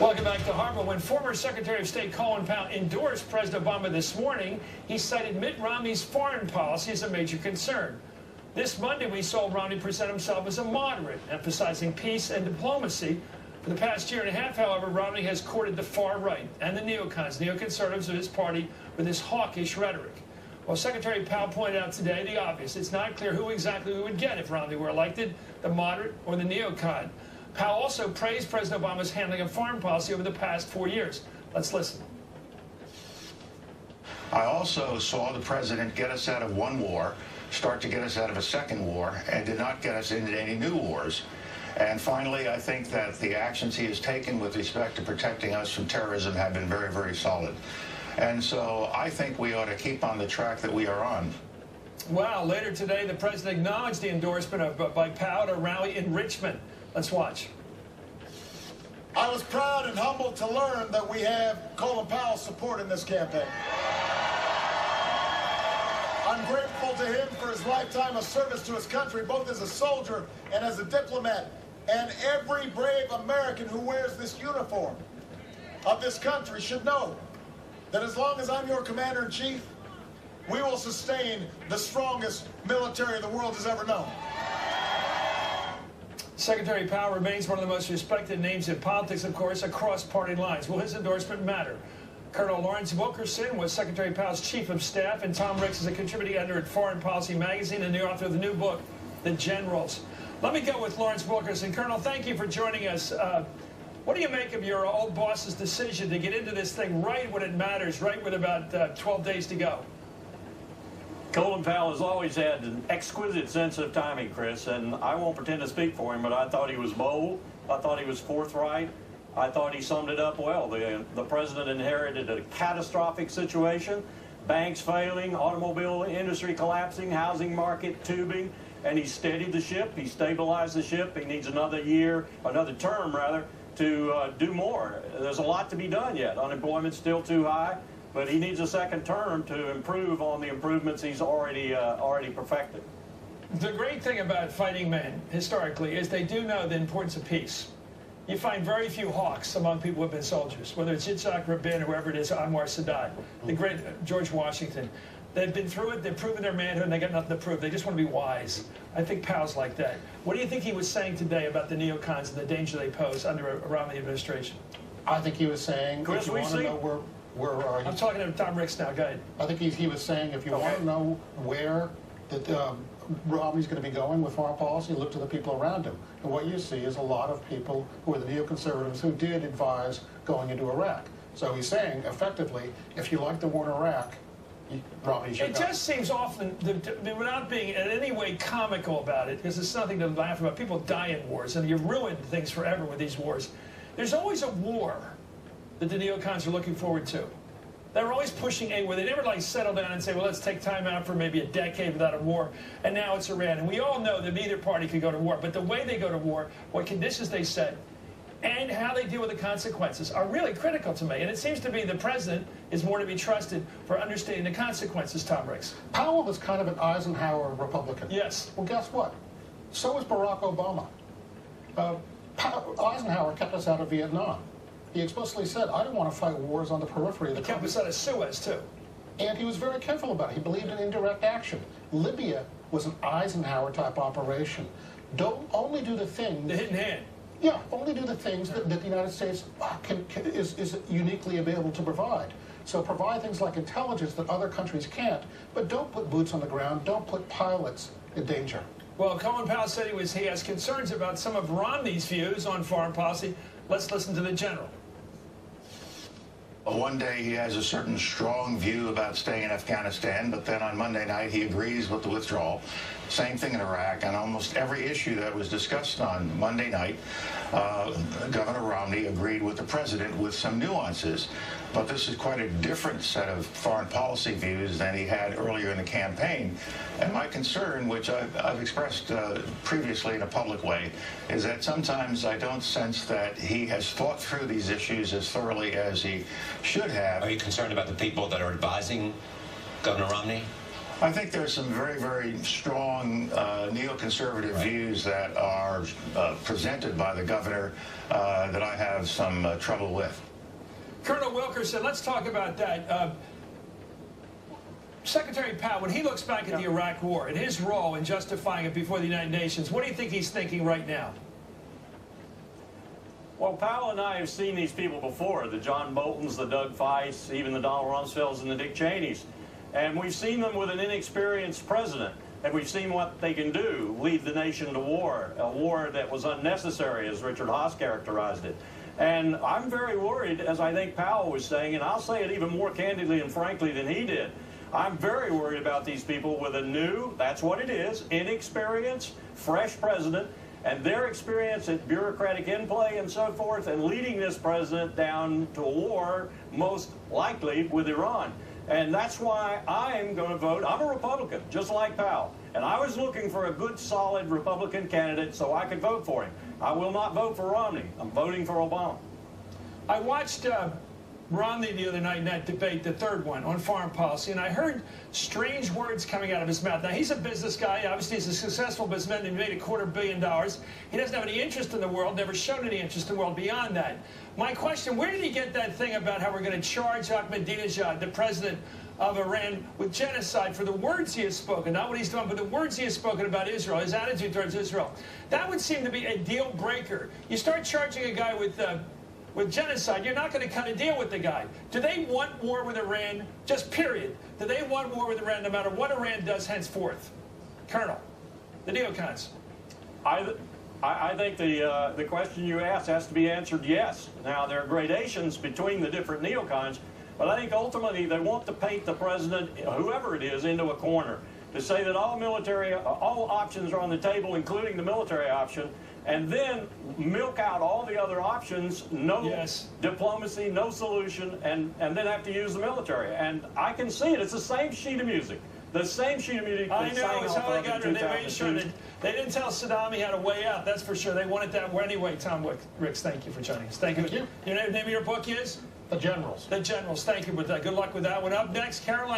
Welcome back to Harbor. When former Secretary of State Collin Powell endorsed President Obama this morning, he cited Mitt Romney's foreign policy as a major concern. This Monday, we saw Romney present himself as a moderate, emphasizing peace and diplomacy. For the past year and a half, however, Romney has courted the far right and the neoconservatives of his party with his hawkish rhetoric. Well, Secretary Powell pointed out today the obvious. It's not clear who exactly we would get if Romney were elected, the moderate or the neocon. Powell also praised President Obama's handling of foreign policy over the past 4 years. Let's listen. I also saw the president get us out of one war, start to get us out of a second war, and did not get us into any new wars. And finally, I think that the actions he has taken with respect to protecting us from terrorism have been very, very solid. And so I think we ought to keep on the track that we are on. Wow. Later today, the president acknowledged the endorsement by Powell at a rally in Richmond. Let's watch. I was proud and humbled to learn that we have Collin Powell's support in this campaign. I'm grateful to him for his lifetime of service to his country, both as a soldier and as a diplomat. And every brave American who wears this uniform of this country should know that as long as I'm your commander-in-chief, we will sustain the strongest military the world has ever known. Secretary Powell remains one of the most respected names in politics, of course, across party lines. Will his endorsement matter? Colonel Lawrence Wilkerson was Secretary Powell's chief of staff, and Tom Ricks is a contributing editor at Foreign Policy magazine and the author of the new book, The Generals. Let me go with Lawrence Wilkerson. Colonel, thank you for joining us. What do you make of your old boss's decision to get into this thing right when it matters, right with about 12 days to go? Collin Powell has always had an exquisite sense of timing, Chris, and I won't pretend to speak for him, but I thought he was bold. I thought he was forthright. I thought he summed it up well. The president inherited a catastrophic situation, banks failing, automobile industry collapsing, housing market tubing, and he steadied the ship. He stabilized the ship. He needs another year, another term rather, to do more. There's a lot to be done yet. Unemployment's still too high. But he needs a second term to improve on the improvements he's already perfected. The great thing about fighting men, historically, is they do know the importance of peace. You find very few hawks among people who have been soldiers, whether it's Yitzhak Rabin or whoever it is, Anwar Sadat, the great George Washington. They've been through it, they've proven their manhood, and they got nothing to prove. They just want to be wise. I think Powell's like that. What do you think he was saying today about the neocons and the danger they pose under a Romney administration? I think he was saying, Chris, if you want to know where are you? I'm talking to Tom Ricks now. Go ahead. I think he was saying, if you want to know where Romney's going to be going with foreign policy, look to the people around him. And what you see is a lot of people who are the neoconservatives who did advise going into Iraq. So he's saying, effectively, if you like the war in Iraq, Romney should go. It just seems often, without being in any way comical about it, because it's nothing to laugh about. People die in wars, and you've ruined things forever with these wars. There's always a war that the neocons are looking forward to. They're always pushing a war. They never like settle down and say, well, let's take time out for maybe a decade without a war, and now it's Iran. And we all know that neither party could go to war, but the way they go to war, what conditions they set, and how they deal with the consequences are really critical to me. And it seems to be the president is more to be trusted for understanding the consequences, Tom Ricks. Powell was kind of an Eisenhower Republican. Yes. Well, guess what? So was Barack Obama. Eisenhower kept us out of Vietnam. He explicitly said, I don't want to fight wars on the periphery of the country. He kept us out of Suez, too. And he was very careful about it. He believed in indirect action. Libya was an Eisenhower-type operation. Don't only do the things... The hidden hand. Yeah, only do the things that the United States is uniquely available to provide. So provide things like intelligence that other countries can't, but don't put boots on the ground, don't put pilots in danger. Well, Collin Powell said he has concerns about some of Romney's views on foreign policy. Let's listen to the general. One day he has a certain strong view about staying in Afghanistan, but then on Monday night he agrees with the withdrawal. Same thing in Iraq. On almost every issue that was discussed on Monday night, Governor Romney agreed with the president with some nuances. But this is quite a different set of foreign policy views than he had earlier in the campaign. And my concern, which I've expressed previously in a public way, is that sometimes I don't sense that he has thought through these issues as thoroughly as he should have. Are you concerned about the people that are advising Governor Romney? I think there's some very, very strong neoconservative views that are presented by the governor that I have some trouble with. Colonel Wilkerson, let's talk about that. Secretary Powell, when he looks back at the Iraq War and his role in justifying it before the United Nations, what do you think he's thinking right now? Well, Powell and I have seen these people before, the John Boltons, the Doug Feiss, even the Donald Rumsfelds and the Dick Cheneys. And we've seen them with an inexperienced president, and we've seen what they can do, lead the nation to war, a war that was unnecessary, as Richard Haas characterized it. And I'm very worried, as I think Powell was saying, and I'll say it even more candidly and frankly than he did. I'm very worried about these people with a new, that's what it is, inexperienced, fresh president, and their experience at bureaucratic in-play and so forth, and leading this president down to a war, most likely with Iran. And that's why I'm going to vote. I'm a Republican, just like Powell. And I was looking for a good, solid Republican candidate so I could vote for him. I will not vote for Romney. I'm voting for Obama. I watched Romney the other night in that debate, the third one, on foreign policy, and I heard strange words coming out of his mouth. Now, he's a business guy. Obviously, he's a successful businessman. He made $250 million. He doesn't have any interest in the world, never shown any interest in the world beyond that. My question, where did he get that thing about how we're going to charge Ahmadinejad, the president of Iran, with genocide for the words he has spoken? Not what he's done, but the words he has spoken about Israel, his attitude towards Israel. That would seem to be a deal breaker. You start charging a guy with genocide, you're not going to cut a deal with the guy. Do they want war with Iran? Just period. Do they want war with Iran no matter what Iran does henceforth? Colonel, the neocons. I think the question you asked has to be answered yes. Now, there are gradations between the different neocons, but I think ultimately they want to paint the president, whoever it is, into a corner, to say that all options are on the table, including the military option, and then milk out all the other options, no diplomacy, no solution, and then have to use the military. And I can see it. It's the same sheet of music. The same sheet of music. I know, it's how they got it. They made sure that they didn't tell Saddam he had a way out. That's for sure. They wanted that way anyway. Tom Ricks, thank you for joining us. Thank you. Your name of your book is? The Generals. The Generals. Thank you. Good luck with that one. Up next, Caroline.